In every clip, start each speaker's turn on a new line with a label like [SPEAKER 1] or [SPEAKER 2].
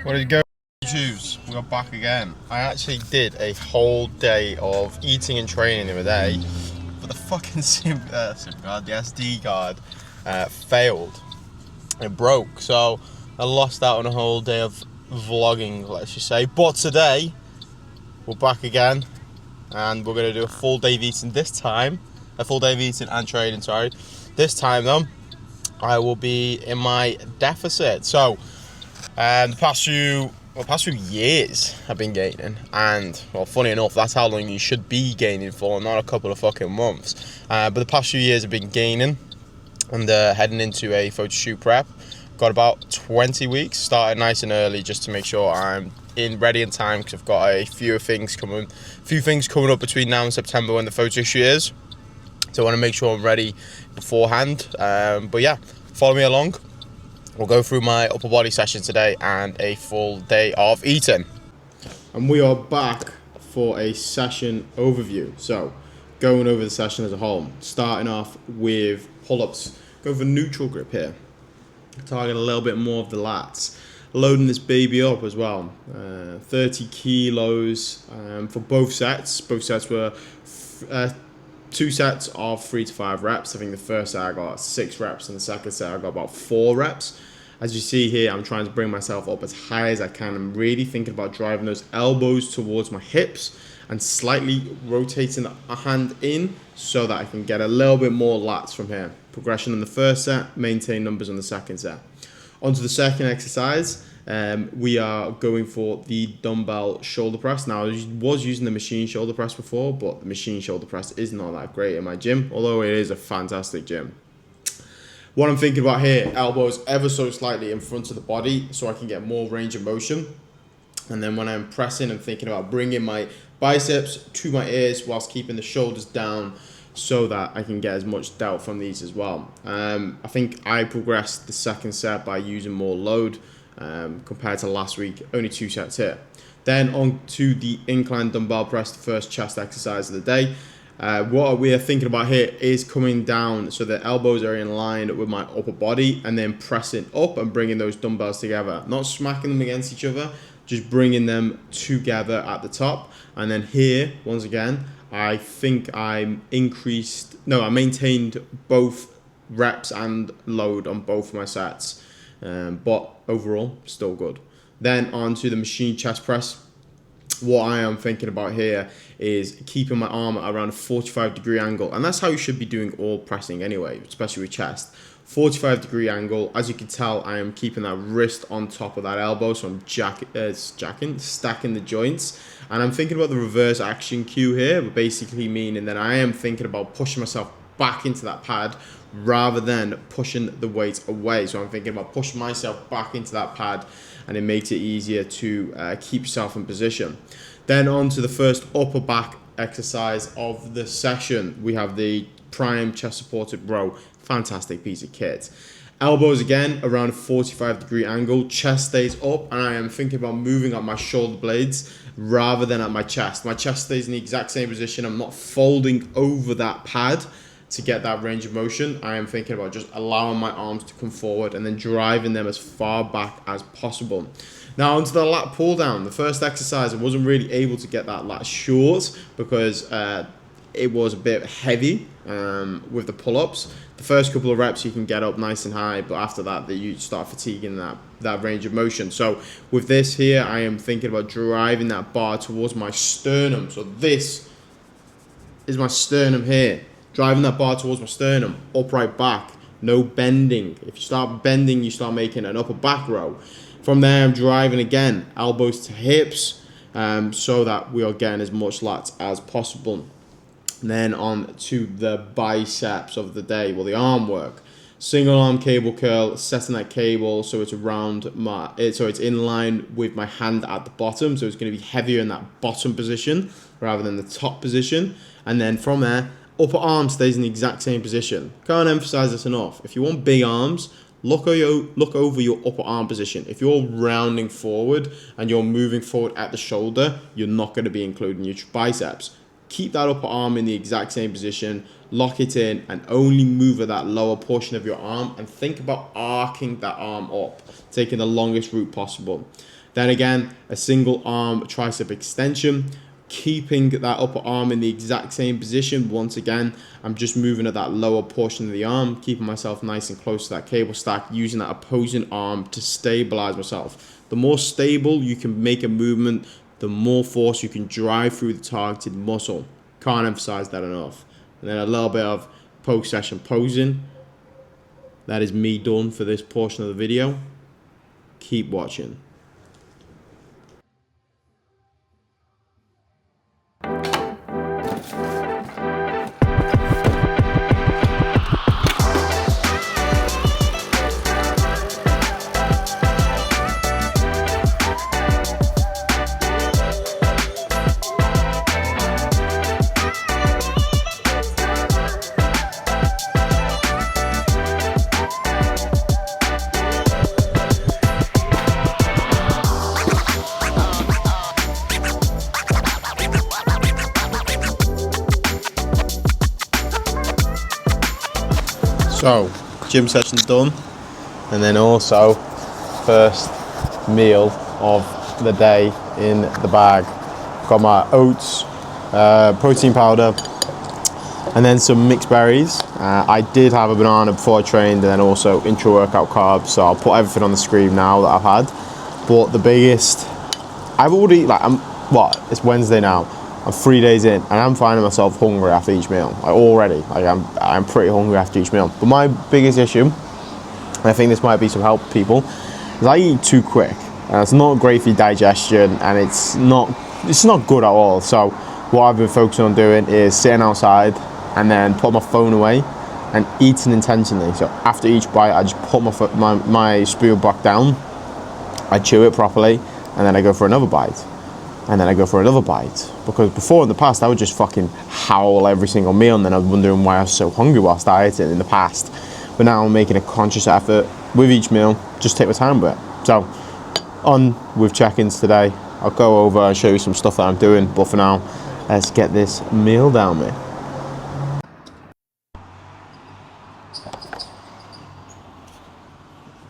[SPEAKER 1] What did you go? Choose. We're back again. I actually did a whole day of eating and training the other day, but the fucking SIM card, the SD card, failed. It broke, so I lost out on a whole day of vlogging, let's just say. But today, we're back again, and we're gonna do a full day of eating this time. A full day of eating and training, sorry. This time though, I will be in my deficit. So, the past few years I've been gaining, and well, funny enough, that's how long you should be gaining for, not a couple of fucking months. But the past few years I've been gaining, and heading into a photo shoot prep. Got about 20 weeks. Started nice and early just to make sure I'm ready in time, because I've got a few things coming up between now and September when the photo shoot is. So I want to make sure I'm ready beforehand. But yeah, follow me along. We'll go through my upper body session today and a full day of eating. And we are back for a session overview. So going over the session as a whole, starting off with pull-ups. Go for neutral grip here. Target a little bit more of the lats. Loading this baby up as well. 30 kilos for both sets. Both sets were 2 sets of 3 to 5 reps. I think the first set I got 6 reps, and the second set I got about 4 reps. As you see here, I'm trying to bring myself up as high as I can. I'm really thinking about driving those elbows towards my hips and slightly rotating the hand in so that I can get a little bit more lats from here. Progression in the first set, maintain numbers on the second set. On to the second exercise. We are going for the dumbbell shoulder press. Now, I was using the machine shoulder press before, but the machine shoulder press is not that great in my gym, although it is a fantastic gym. What I'm thinking about here, elbows ever so slightly in front of the body so I can get more range of motion. And then when I'm pressing, I'm thinking about bringing my biceps to my ears whilst keeping the shoulders down so that I can get as much depth from these as well. I think I progressed the second set by using more load compared to last week, only 2 sets here. Then on to the incline dumbbell press, the first chest exercise of the day. What we are thinking about here is coming down so the elbows are in line with my upper body, and then pressing up and bringing those dumbbells together. Not smacking them against each other, just bringing them together at the top. And then here, once again, I think I maintained both reps and load on both of my sets. But overall, still good. Then on to the machine chest press. What I am thinking about here is keeping my arm at around a 45-degree angle. And that's how you should be doing all pressing anyway, especially with chest. 45-degree angle. As you can tell, I am keeping that wrist on top of that elbow. So I'm stacking the joints. And I'm thinking about the reverse action cue here, but basically meaning that I am thinking about pushing myself back into that pad rather than pushing the weight away. So I'm thinking about pushing myself back into that pad, and it makes it easier to keep yourself in position. Then on to the first upper back exercise of the session. We have the prime chest supported row. Fantastic piece of kit. Elbows again around a 45-degree angle. Chest stays up, and I am thinking about moving up my shoulder blades rather than at my chest. My chest stays in the exact same position. I'm not folding over that pad to get that range of motion. I am thinking about just allowing my arms to come forward and then driving them as far back as possible. Now onto the lat pull down. The first exercise, I wasn't really able to get that lat short because it was a bit heavy with the pull-ups. The first couple of reps you can get up nice and high, but after that you start fatiguing that range of motion. So with this here, I am thinking about driving that bar towards my sternum. So this is my sternum here. Driving that bar towards my sternum, upright back, no bending. If you start bending, you start making an upper back row. From there, I'm driving again, elbows to hips, so that we are getting as much lats as possible. And then on to the biceps of the day, well, the arm work. Single arm cable curl, setting that cable so it's it's in line with my hand at the bottom, so it's going to be heavier in that bottom position rather than the top position. And then from there, upper arm stays in the exact same position. Can't emphasize this enough. If you want big arms, look over your upper arm position. If you're rounding forward and you're moving forward at the shoulder, you're not going to be including your biceps. Keep that upper arm in the exact same position, lock it in, and only move at that lower portion of your arm, and think about arcing that arm up, taking the longest route possible. Then again, a single arm tricep extension, keeping that upper arm in the exact same position. Once again, I'm just moving at that lower portion of the arm, keeping myself nice and close to that cable stack, using that opposing arm to stabilize myself. The more stable you can make a movement, the more force you can drive through the targeted muscle. Can't emphasize that enough. And then a little bit of post-session posing. That is me done for this portion of the video. Keep watching. So, gym session done, and then also first meal of the day in the bag. Got my oats, protein powder, and then some mixed berries. I did have a banana before I trained, and then also intra-workout carbs, so I'll put everything on the screen now that I've had. But the biggest, I've already, it's Wednesday now. I'm 3 days in, and I'm finding myself hungry after each meal. I'm pretty hungry after each meal. But my biggest issue, and I think this might be some help for people, is I eat too quick, and it's not great for your digestion, and it's not good at all. So what I've been focusing on doing is sitting outside, and then put my phone away, and eating intentionally. So after each bite, I just put my spoon back down, I chew it properly, and then I go for another bite. And then I go for another bite. Because before, in the past, I would just fucking howl every single meal, and then I was wondering why I was so hungry whilst dieting in the past. But now I'm making a conscious effort with each meal, just take my time with it. So, on with check-ins today. I'll go over and show you some stuff that I'm doing, but for now, let's get this meal down me.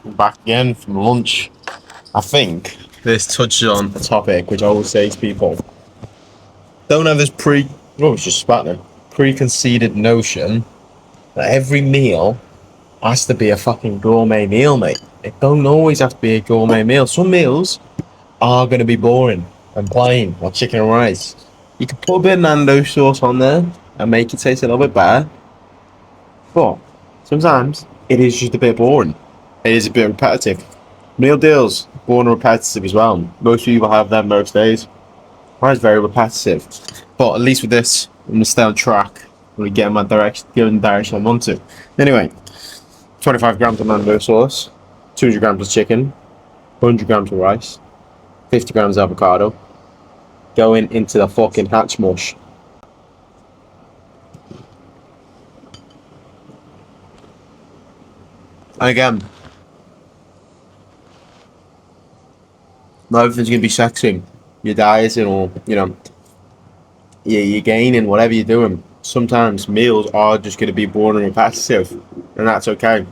[SPEAKER 1] I'm back again from lunch. I think this touches on a topic which I always say to people. Don't have this preconceived notion that every meal has to be a fucking gourmet meal, mate. It don't always have to be a gourmet meal. Some meals are going to be boring and plain, like chicken and rice. You can put a bit of Nando's sauce on there and make it taste a little bit better. But sometimes it is just a bit boring. It is a bit repetitive. Meal deals, boring and repetitive as well. Most people have them most days. Mine is very repetitive. But at least with this, I'm going to stay on track. I'm going to get in my direction, go in the direction I want to. Anyway, 25 grams of mango sauce, 200 grams of chicken, 100 grams of rice, 50 grams of avocado, going into the fucking hatch mush. And again, not everything's going to be sexy. You're dieting or, you're gaining, whatever you're doing. Sometimes meals are just going to be boring and repetitive, and that's okay.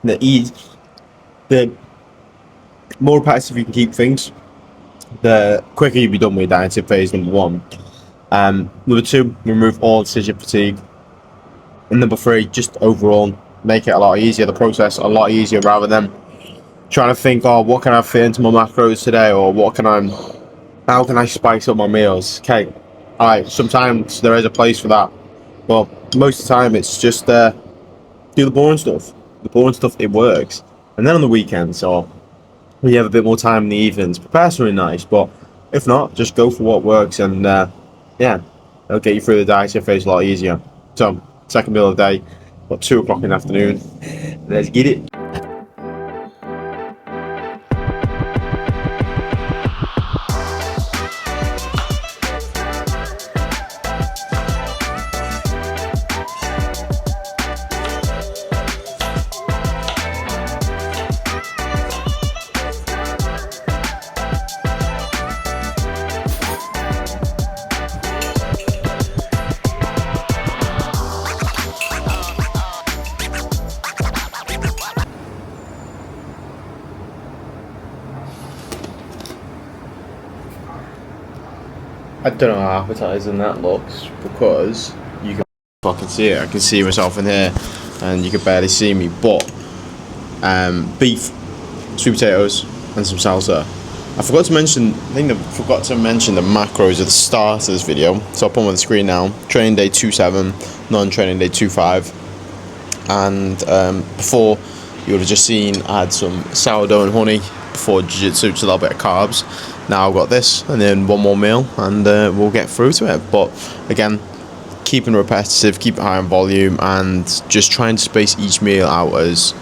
[SPEAKER 1] The more repetitive you can keep things, the quicker you'll be done with your dieting phase, number one. Number two, remove all decision fatigue. And number three, just overall, make it a lot easier, the process a lot easier, rather than trying to think, what can I fit into my macros today, or how can I spice up my meals? Okay, alright, sometimes there is a place for that, but most of the time it's just do the boring stuff. The boring stuff, it works. And then on the weekends, or when you have a bit more time in the evenings, prepare something nice, but if not, just go for what works, and it'll get you through the dieting phase a lot easier. So, second meal of the day, 2 o'clock in the afternoon, let's get it. I don't know how appetizing that looks because you can fucking see it. I can see myself in here, and you can barely see me. But beef, sweet potatoes, and some salsa. I forgot to mention. I forgot to mention the macros at the start of this video. So I'll put them on the screen now. Training day 2.7, non-training day 2.5, and before you would have just seen I had some sourdough and honey before jiu-jitsu, just a little bit of carbs. Now I've got this, and then one more meal, and we'll get through to it. But again, keeping repetitive, keep it high in volume, and just trying to space each meal out as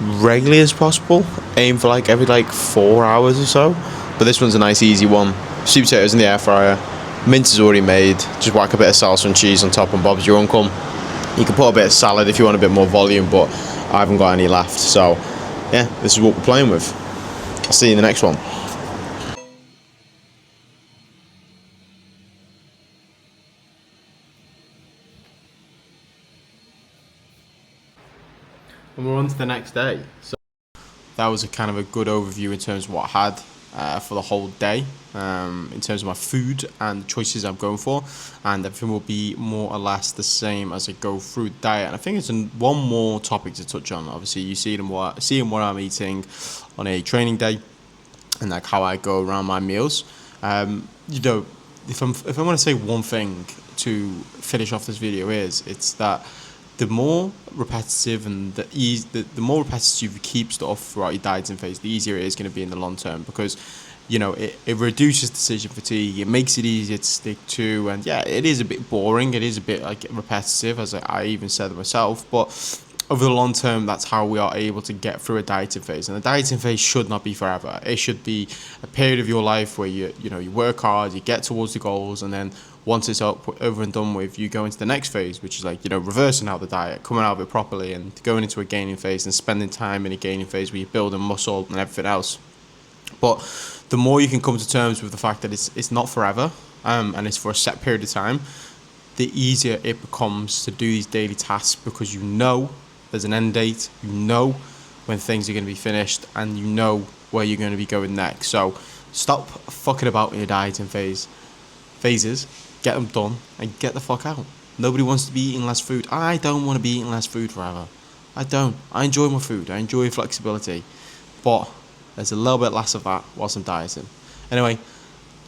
[SPEAKER 1] regularly as possible. Aim for every 4 hours or so. But this one's a nice easy one. Sweet potatoes in the air fryer. Mince is already made. Just whack a bit of salsa and cheese on top, and Bob's your uncle. You can put a bit of salad if you want a bit more volume, but I haven't got any left. So yeah, this is what we're playing with. I'll see you in the next one. And we're on to the next day. So that was a kind of a good overview in terms of what I had for the whole day, in terms of my food and the choices I'm going for, and everything will be more or less the same as I go through the diet. And I think it's one more topic to touch on. Obviously, you see what I'm eating on a training day, and how I go around my meals. If I want to say one thing to finish off this video it's that the more repetitive and the more repetitive you keep stuff throughout your dieting phase, the easier it is going to be in the long term, because it reduces decision fatigue, it makes it easier to stick to, and yeah, it is a bit boring, it is a bit repetitive, as I even said myself, but over the long term, that's how we are able to get through a dieting phase. And the dieting phase should not be forever. It should be a period of your life where you work hard, you get towards the goals, and then once it's over and done with, you go into the next phase, which is reversing out the diet, coming out of it properly, and going into a gaining phase and spending time in a gaining phase where you're building muscle and everything else. But the more you can come to terms with the fact that it's not forever, and it's for a set period of time, the easier it becomes to do these daily tasks, because there's an end date, when things are going to be finished, and where you're going to be going next. So stop fucking about in your dieting phases, get them done, and get the fuck out. Nobody wants to be eating less food. I don't want to be eating less food forever. I don't. I enjoy my food. I enjoy flexibility. But there's a little bit less of that whilst I'm dieting. Anyway,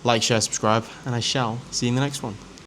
[SPEAKER 1] like, share, subscribe, and I shall see you in the next one.